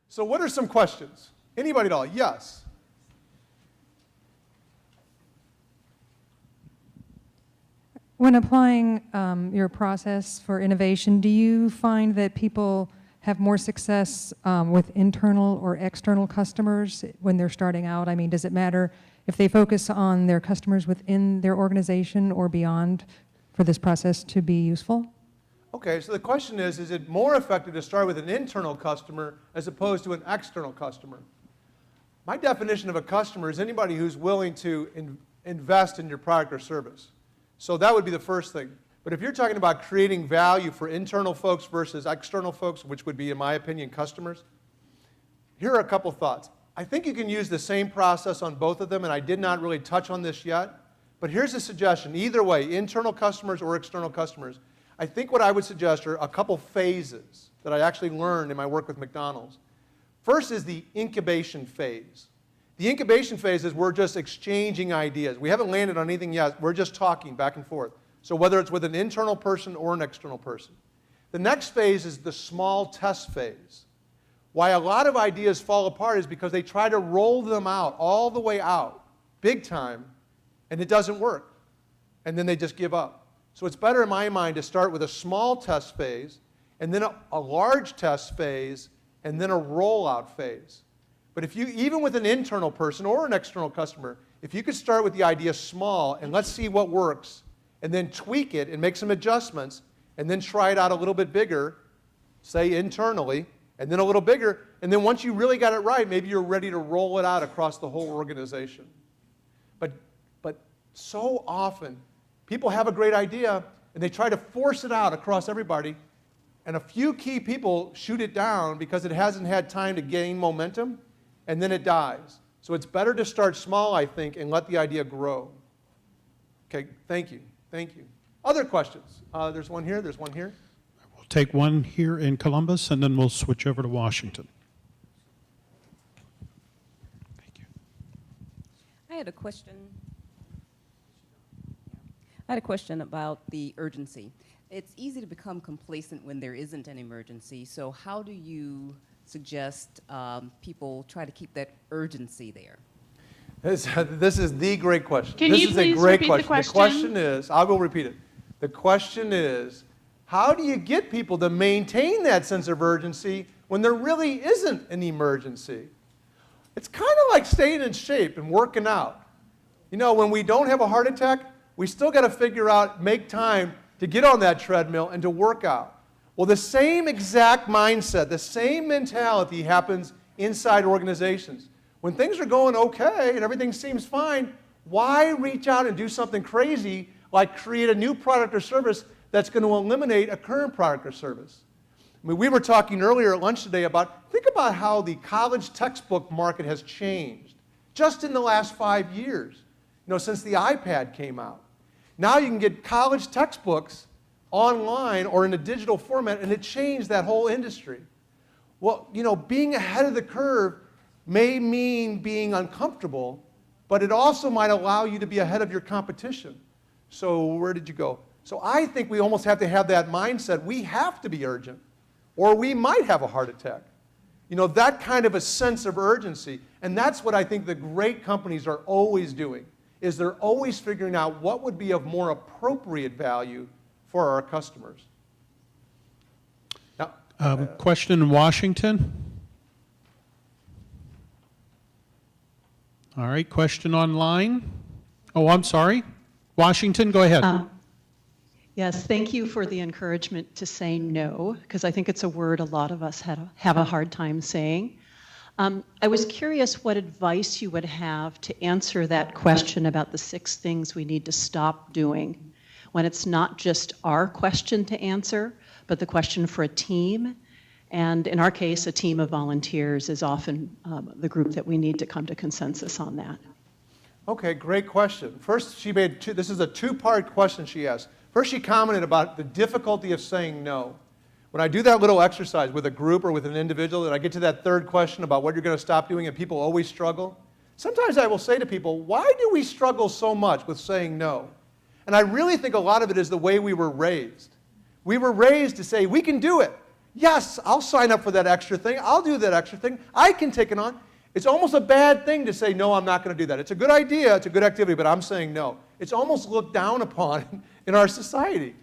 So what are some questions? Anybody at all? Yes. When applying your process for innovation, do you find that people have more success with internal or external customers when they're starting out? I mean, does it matter if they focus on their customers within their organization or beyond for this process to be useful? Okay, so the question is it more effective to start with an internal customer as opposed to an external customer? My definition of a customer is anybody who's willing to invest in your product or service. So that would be the first thing. But if you're talking about creating value for internal folks versus external folks, which would be, in my opinion, customers, here are a couple thoughts. I think you can use the same process on both of them, and I did not really touch on this yet. But here's a suggestion. Either way, internal customers or external customers, I think what I would suggest are a couple phases that I actually learned in my work with McDonald's. First is the incubation phase. The incubation phase is we're just exchanging ideas. We haven't landed on anything yet. We're just talking back and forth. So whether it's with an internal person or an external person. The next phase is the small test phase. Why a lot of ideas fall apart is because they try to roll them out, all the way out, big time, and it doesn't work. And then they just give up. So it's better in my mind to start with a small test phase, and then a large test phase, and then a rollout phase. But if you, even with an internal person or an external customer, if you could start with the idea small and let's see what works, and then tweak it and make some adjustments, and then try it out a little bit bigger, say internally, and then a little bigger, and then once you really got it right, maybe you're ready to roll it out across the whole organization. But so often, people have a great idea, and they try to force it out across everybody, and a few key people shoot it down because it hasn't had time to gain momentum, and then it dies. So it's better to start small, I think, and let the idea grow. Okay, thank you. Thank you. Other questions? There's one here, there's one here. We'll take one here in Columbus, and then we'll switch over to Washington. Thank you. I had a question about the urgency. It's easy to become complacent when there isn't an emergency, so how do you suggest people try to keep that urgency there? This is the great question. Can this you is please a great repeat question. the question? The question is, I will repeat it. The question is, how do you get people to maintain that sense of urgency when there really isn't an emergency? It's kind of like staying in shape and working out. You know, when we don't have a heart attack, we still got to figure out, make time to get on that treadmill and to work out. Well, the same exact mindset, the same mentality happens inside organizations. When things are going okay and everything seems fine, why reach out and do something crazy like create a new product or service that's going to eliminate a current product or service? I mean, we were talking earlier at lunch today about, think about how the college textbook market has changed just in the last 5 years, you know, since the iPad came out. Now you can get college textbooks online or in a digital format, and it changed that whole industry. Well, you know, being ahead of the curve may mean being uncomfortable, but it also might allow you to be ahead of your competition. So where did you go? So I think we almost have to have that mindset. We have to be urgent, or we might have a heart attack. You know, that kind of a sense of urgency. And that's what I think the great companies are always doing, is they're always figuring out what would be of more appropriate value for our customers. Now, question in Washington. All right, question online. Oh, I'm sorry. Washington, go ahead. Yes, thank you for the encouragement to say no, because I think it's a word a lot of us have a hard time saying. I was curious what advice you would have to answer that question about the 6 things we need to stop doing when it's not just our question to answer, but the question for a team. And in our case, a team of volunteers is often the group that we need to come to consensus on that. Okay, great question. First, she made this is a 2-part question she asked. First, she commented about the difficulty of saying no. When I do that little exercise with a group or with an individual, and I get to that 3rd question about what you're going to stop doing, and people always struggle, sometimes I will say to people, why do we struggle so much with saying no? And I really think a lot of it is the way we were raised. We were raised to say, we can do it. Yes, I'll sign up for that extra thing. I'll do that extra thing. I can take it on. It's almost a bad thing to say, no, I'm not going to do that. It's a good idea. It's a good activity, but I'm saying no. It's almost looked down upon in our society.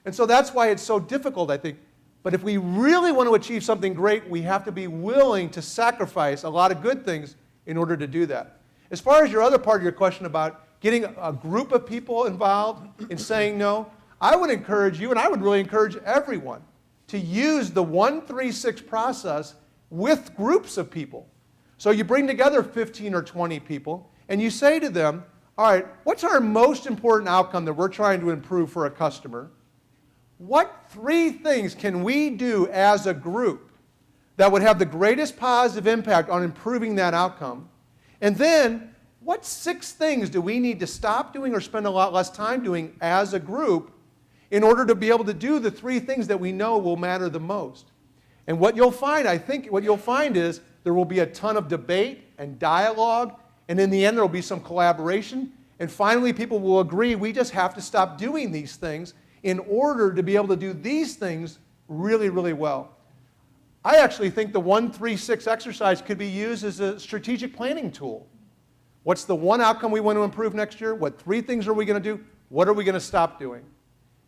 And so that's why it's so difficult, I think. But if we really want to achieve something great, we have to be willing to sacrifice a lot of good things in order to do that. As far as your other part of your question about getting a group of people involved in saying no, I would encourage you, and I would really encourage everyone, to use the 1-3-6 process with groups of people. So you bring together 15 or 20 people, and you say to them, all right, what's our most important outcome that we're trying to improve for a customer? What 3 things can we do as a group that would have the greatest positive impact on improving that outcome? And then, what 6 things do we need to stop doing or spend a lot less time doing as a group in order to be able to do the 3 things that we know will matter the most? And what you'll find, I think, what you'll find is there will be a ton of debate and dialogue, and in the end there will be some collaboration, and finally people will agree we just have to stop doing these things in order to be able to do these things really, really well. I actually think the 1-3-6 exercise could be used as a strategic planning tool. What's the one outcome we want to improve next year? What 3 things are we going to do? What are we going to stop doing?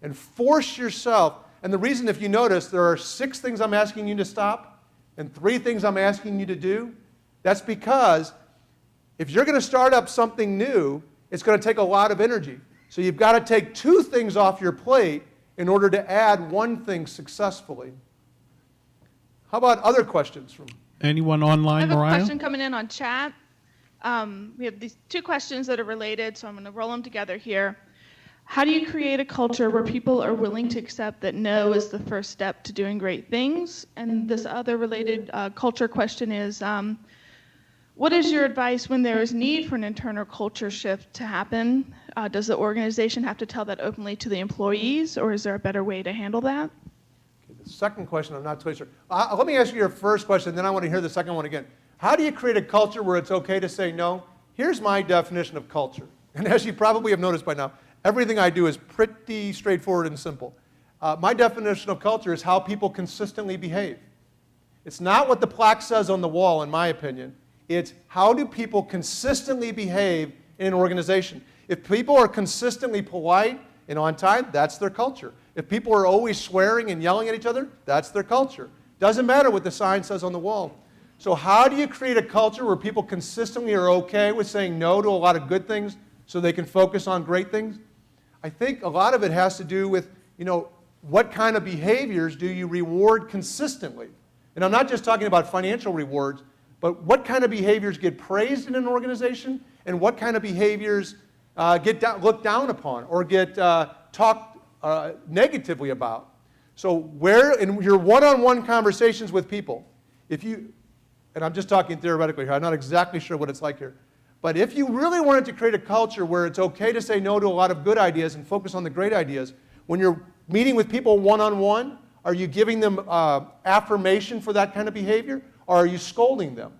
And force yourself. And the reason, if you notice, there are 6 things I'm asking you to stop and 3 things I'm asking you to do. That's because if you're going to start up something new, it's going to take a lot of energy. So you've got to take 2 things off your plate in order to add 1 thing successfully. How about other questions from Anyone online, I have Mariah? a question coming in on chat. We have these 2 questions that are related, so I'm going to roll them together here. How do you create a culture where people are willing to accept that no is the first step to doing great things? And this other related culture question is, what is your advice when there is need for an internal culture shift to happen? Does the organization have to tell that openly to the employees, or is there a better way to handle that? Okay, the second question, I'm not totally sure. Let me ask you your first question, then I want to hear the second one again. How do you create a culture where it's okay to say no? Here's my definition of culture. And as you probably have noticed by now, everything I do is pretty straightforward and simple. My definition of culture is how people consistently behave. It's not what the plaque says on the wall, in my opinion. It's how do people consistently behave in an organization. If people are consistently polite and on time, that's their culture. If people are always swearing and yelling at each other, that's their culture. Doesn't matter what the sign says on the wall. So how do you create a culture where people consistently are okay with saying no to a lot of good things so they can focus on great things? I think a lot of it has to do with, what kind of behaviors do you reward consistently? And I'm not just talking about financial rewards, but what kind of behaviors get praised in an organization and what kind of behaviors get looked down upon or get talked negatively about. So where in your one-on-one conversations with people, and I'm just talking theoretically here, I'm not exactly sure what it's like here, but if you really wanted to create a culture where it's okay to say no to a lot of good ideas and focus on the great ideas, when you're meeting with people one-on-one, are you giving them affirmation for that kind of behavior, or are you scolding them?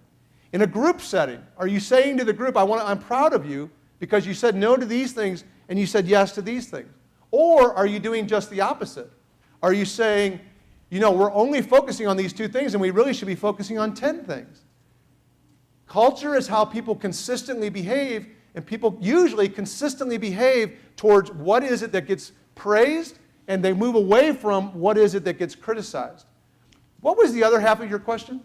In a group setting, are you saying to the group, I'm proud of you because you said no to these things and you said yes to these things? Or are you doing just the opposite? Are you saying, we're only focusing on these 2 things and we really should be focusing on 10 things? Culture is how people consistently behave, and people usually consistently behave towards what is it that gets praised, and they move away from what is it that gets criticized. What was the other half of your question?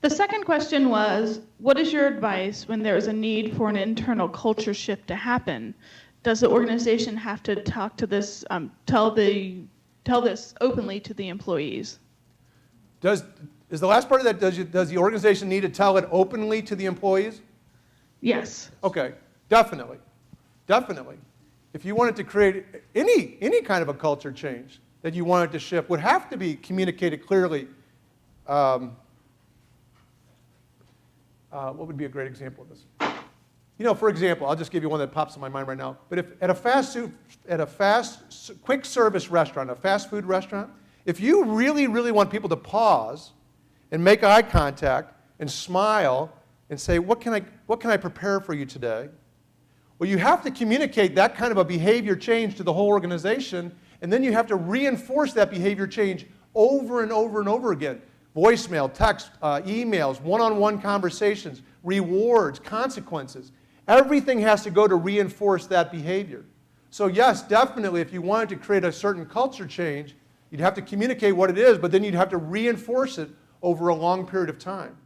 The second question was, what is your advice when there is a need for an internal culture shift to happen? Does the organization have to talk to this, tell this openly to the employees? Is the last part of that, does the organization need to tell it openly to the employees? Yes. Okay, definitely. Definitely. If you wanted to create any kind of a culture change that you wanted to shift, would have to be communicated clearly. What would be a great example of this? For example, I'll just give you one that pops in my mind right now. But if at a quick service restaurant, a fast food restaurant, if you really, really want people to pause and make eye contact and smile and say, what can I prepare for you today? Well, you have to communicate that kind of a behavior change to the whole organization, and then you have to reinforce that behavior change over and over and over again. Voicemail, text, emails, one-on-one conversations, rewards, consequences. Everything has to go to reinforce that behavior. So yes, definitely, if you wanted to create a certain culture change, you'd have to communicate what it is, but then you'd have to reinforce it over a long period of time.